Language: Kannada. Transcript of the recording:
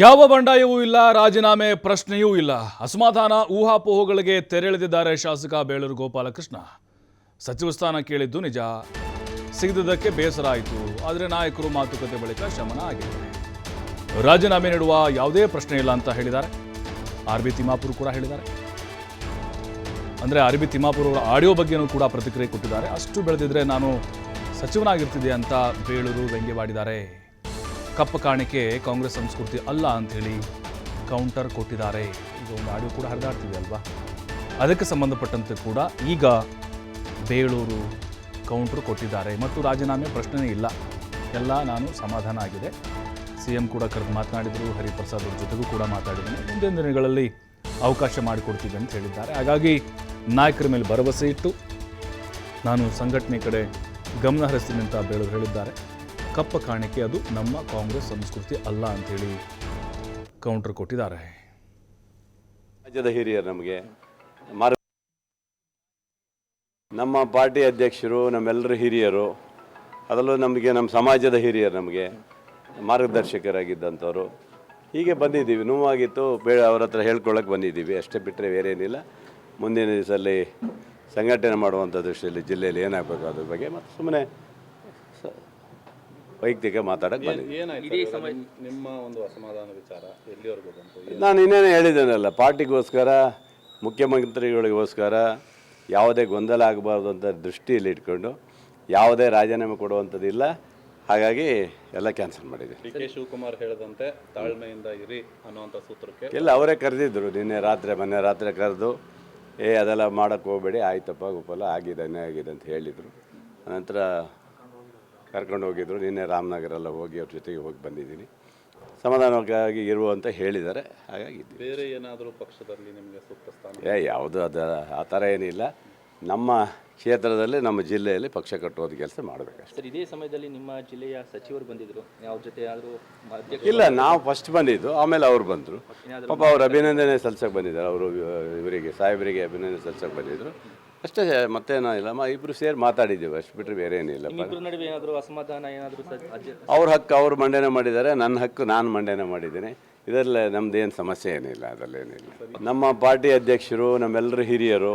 ಯಾವ ಬಂಡಾಯವೂ ಇಲ್ಲ, ರಾಜೀನಾಮೆ ಪ್ರಶ್ನೆಯೂ ಇಲ್ಲ. ಅಸಮಾಧಾನ ಊಹಾಪೋಹಗಳಿಗೆ ತೆರೆಳೆದಿದ್ದಾರೆ ಶಾಸಕ ಬೇಳೂರು ಗೋಪಾಲಕೃಷ್ಣ. ಸಚಿವ ಸ್ಥಾನ ಕೇಳಿದ್ದು ನಿಜ, ಸಿಗದಿದ್ದಕ್ಕೆ ಬೇಸರ ಆಯಿತು. ಆದರೆ ನಾಯಕರು ಮಾತುಕತೆ ಬಳಿಕ ಶಮನ ಆಗಿದೆ. ರಾಜೀನಾಮೆ ನೀಡುವ ಯಾವುದೇ ಪ್ರಶ್ನೆ ಇಲ್ಲ ಅಂತ ಹೇಳಿದ್ದಾರೆ. ಆರ್ ಬಿ ತಿಮ್ಮಾಪುರ್ ಕೂಡ ಹೇಳಿದ್ದಾರೆ. ಅಂದರೆ ಆರ್ ಬಿ ತಿಮ್ಮಾಪುರ್ ಅವರ ಆಡಿಯೋ ಬಗ್ಗೆನೂ ಕೂಡ ಪ್ರತಿಕ್ರಿಯೆ ಕೊಟ್ಟಿದ್ದಾರೆ. ಅಷ್ಟು ಬೆಳೆದಿದ್ರೆ ನಾನು ಸಚಿವನಾಗಿರ್ತಿದ್ದೆ ಅಂತ ಬೇಳೂರು ವ್ಯಂಗ್ಯವಾಡಿದ್ದಾರೆ. ಕಪ್ಪ ಕಾಣಿಕೆ ಕಾಂಗ್ರೆಸ್ ಸಂಸ್ಕೃತಿ ಅಲ್ಲ ಅಂಥೇಳಿ ಕೌಂಟರ್ ಕೊಟ್ಟಿದ್ದಾರೆ. ಈಗ ಒಂದು ಆಡಿಯೋ ಕೂಡ ಹರಿದಾಡ್ತಿದೆ ಅಲ್ವಾ, ಅದಕ್ಕೆ ಸಂಬಂಧಪಟ್ಟಂತೆ ಕೂಡ ಈಗ ಬೇಳೂರು ಕೌಂಟರ್ ಕೊಟ್ಟಿದ್ದಾರೆ. ಮತ್ತು ರಾಜೀನಾಮೆ ಪ್ರಶ್ನೆಯೇ ಇಲ್ಲ, ಎಲ್ಲ ನಾನು ಸಮಾಧಾನ ಆಗಿದೆ. CM ಕೂಡ ಕರೆದು ಮಾತನಾಡಿದರು. ಹರಿಪ್ರಸಾದ್ ಅವ್ರ ಜೊತೆಗೂ ಕೂಡ ಮಾತಾಡಿದ್ದೇನೆ. ಮುಂದಿನ ದಿನಗಳಲ್ಲಿ ಅವಕಾಶ ಮಾಡಿಕೊಡ್ತೀವಿ ಅಂತ ಹೇಳಿದ್ದಾರೆ. ಹಾಗಾಗಿ ನಾಯಕರ ಮೇಲೆ ಭರವಸೆ ಇಟ್ಟು ನಾನು ಸಂಘಟನೆ ಕಡೆ ಗಮನ ಹರಿಸ್ತೀನಿ ಅಂತ ಬೇಳೂರು ಹೇಳಿದ್ದಾರೆ. ಕಪ್ಪ ಕಾಣಿಕೆ ಅದು ನಮ್ಮ ಕಾಂಗ್ರೆಸ್ ಸಂಸ್ಕೃತಿ ಅಲ್ಲ ಅಂಥೇಳಿ ಕೌಂಟರ್ ಕೊಟ್ಟಿದ್ದಾರೆ. ರಾಜ್ಯದ ಹಿರಿಯರು ನಮಗೆ ನಮ್ಮ ಪಾರ್ಟಿ ಅಧ್ಯಕ್ಷರು, ನಮ್ಮೆಲ್ಲರ ಹಿರಿಯರು, ಅದರಲ್ಲೂ ನಮಗೆ ನಮ್ಮ ಸಮಾಜದ ಹಿರಿಯರು ನಮಗೆ ಮಾರ್ಗದರ್ಶಕರಾಗಿದ್ದಂಥವ್ರು. ಹೀಗೆ ಬಂದಿದ್ದೀವಿ. ನೋವಾಗಿತ್ತು, ಅವ್ರ ಹತ್ರ ಹೇಳ್ಕೊಳ್ಳೋಕೆ ಬಂದಿದ್ದೀವಿ ಅಷ್ಟೇ, ಬಿಟ್ಟರೆ ಬೇರೇನಿಲ್ಲ. ಮುಂದಿನ ದಿವಸದಲ್ಲಿ ಸಂಘಟನೆ ಮಾಡುವಂಥ ದೃಷ್ಟಿಯಲ್ಲಿ ಜಿಲ್ಲೆಯಲ್ಲಿ ಏನಾಗಬೇಕು ಅದ್ರ ಬಗ್ಗೆ ಮತ್ತು ಸುಮ್ಮನೆ ವೈಯಕ್ತಿಕ ಮಾತಾಡೋಕ್ಕೆ ಬಂದಿದ್ದೀವಿ. ನಿಮ್ಮ ಒಂದು ಅಸಮಾಧಾನ ವಿಚಾರ ಎಲ್ಲಿವರೆಗೂ ಬಂತು? ನಾನು ಇನ್ನೇನು ಹೇಳಿದ್ದೇನಲ್ಲ, ಪಾರ್ಟಿಗೋಸ್ಕರ, ಮುಖ್ಯಮಂತ್ರಿಗಳಿಗೋಸ್ಕರ ಯಾವುದೇ ಗೊಂದಲ ಆಗಬಾರ್ದು ಅಂತ ದೃಷ್ಟಿಯಲ್ಲಿ ಇಟ್ಕೊಂಡು ಯಾವುದೇ ರಾಜೀನಾಮೆ ಕೊಡುವಂಥದ್ದಿಲ್ಲ. ಹಾಗಾಗಿ ಎಲ್ಲ ಕ್ಯಾನ್ಸಲ್ ಮಾಡಿದೆ. DK ಶಿವಕುಮಾರ್ ಹೇಳಿದಂತೆ ತಾಳ್ಮೆಯಿಂದ ಇರಿ ಅನ್ನುವಂಥ ಸೂತ್ರಕ್ಕೆ ಇಲ್ಲ, ಅವರೇ ಕರೆದಿದ್ದರು ಮೊನ್ನೆ ರಾತ್ರಿ ಕರೆದು ಅದೆಲ್ಲ ಮಾಡೋಕ್ಕೆ ಹೋಗಬೇಡಿ, ಆಯ್ತಪ್ಪ ಗೋಪಾಲ ಆಗಿದೆ ಅಂತ ಹೇಳಿದರು. ನಂತರ ಕರ್ಕೊಂಡು ಹೋಗಿದ್ರು. ನಿನ್ನೆ ರಾಮನಗರೆಲ್ಲ ಹೋಗಿ ಅವ್ರ ಜೊತೆಗೆ ಹೋಗಿ ಬಂದಿದ್ದೀನಿ. ಸಮಾಧಾನವಾಗಿ ಇರುವಂತ ಹೇಳಿದ್ದಾರೆ. ಹಾಗಾಗಿ ಬೇರೆ ಏನಾದರೂ ಪಕ್ಷದಲ್ಲಿ ನಿಮಗೆ ಸೂಕ್ತ ಸ್ಥಾನ ಯಾವುದು ಆ ಥರ ಏನಿಲ್ಲ. ನಮ್ಮ ಕ್ಷೇತ್ರದಲ್ಲಿ, ನಮ್ಮ ಜಿಲ್ಲೆಯಲ್ಲಿ ಪಕ್ಷ ಕಟ್ಟುವಂಥ ಕೆಲಸ ಮಾಡಬೇಕಷ್ಟೆ. ಸರ್, ಇದೇ ಸಮಯದಲ್ಲಿ ನಿಮ್ಮ ಜಿಲ್ಲೆಯ ಸಚಿವರು ಬಂದಿದ್ದರು, ಯಾವ ಜೊತೆ ಆದರೂ? ಇಲ್ಲ, ನಾವು ಫಸ್ಟ್ ಬಂದಿದ್ದು, ಆಮೇಲೆ ಅವ್ರು ಬಂದರು. ಪಾಪ ಅವ್ರು ಅಭಿನಂದನೆ ಸಲ್ಸಕ್ಕೆ ಬಂದಿದ್ದಾರೆ. ಅವರು ಇವರಿಗೆ ಸಾಹೇಬರಿಗೆ ಅಭಿನಂದನೆ ಸಲ್ಸಕ್ಕೆ ಬಂದಿದ್ದರು ಅಷ್ಟೇ, ಮತ್ತೇನೋ ಇಲ್ಲ. ಇಬ್ಬರು ಸೇರಿ ಮಾತಾಡಿದ್ದೀವಿ ಅಷ್ಟು ಬಿಟ್ಟರೆ ಬೇರೆ ಏನಿಲ್ಲ. ನಡುವೆ ಏನಾದರೂ ಅಸಮಾಧಾನ ಏನಾದರೂ? ಅವ್ರ ಹಕ್ಕು ಅವ್ರು ಮಂಡನೆ ಮಾಡಿದ್ದಾರೆ, ನನ್ನ ಹಕ್ಕು ನಾನು ಮಂಡನೆ ಮಾಡಿದ್ದೀನಿ. ಇದರಲ್ಲಿ ನಮ್ದೇನು ಸಮಸ್ಯೆ ಏನಿಲ್ಲ, ಅದರಲ್ಲೇನಿಲ್ಲ. ನಮ್ಮ ಪಾರ್ಟಿ ಅಧ್ಯಕ್ಷರು, ನಮ್ಮೆಲ್ಲರ ಹಿರಿಯರು,